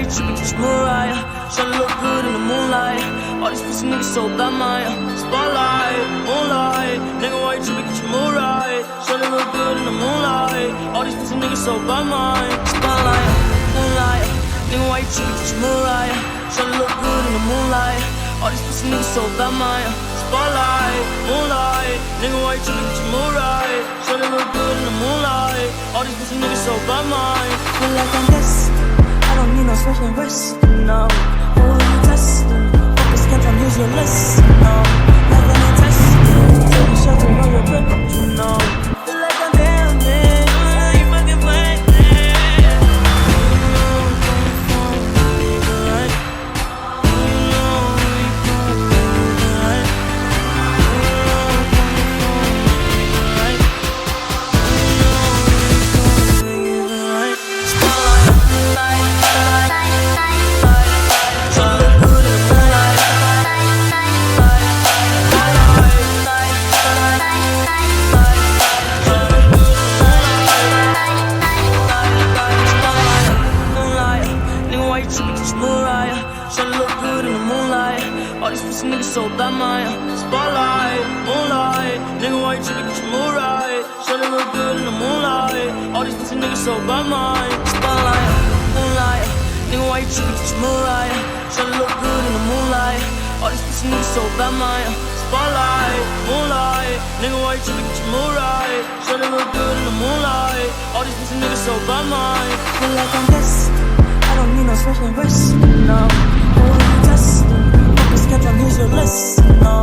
why you tripping, get your Mariah. Tryna look good in the moonlight. All these pussy niggas so bad, my spotlight, moonlight. Nigga, why you tripping, get your Mariah. Tryna look good in the moonlight. All these pussy niggas so bad, my spotlight, moonlight. Nigga, why you tripping, get your Mariah. Tryna look good in the moonlight. All these pussy niggas so bad, my spotlight, moonlight. Nigga, why you tripping, get your Mariah. Tryna look good in the moonlight. All these pussy niggas so bad, my feel like I'm destined. I don't need no special rest, no. Who are you testing? Focus, can't tell use your list, no. Never no testing. Take a shot to know your grip, you know. Feel like I'm damn man. You fucking playing. So bad, my spotlight, moonlight. Nigga, why you tripping, get your mood right. Tryna look good in the moonlight. All these pussy niggas so bad, my spotlight, moonlight. Nigga, why you tripping, get your mood right. Tryna look good in the moonlight. All these pussy niggas so bad, my spotlight, moonlight. Nigga, why you tripping, get your mood right. Tryna look good in the moonlight. All these pussy niggas so bad, my feel like I'm destined. I don't need no special rest, no. Who are you testing? Can't tell use your list, no.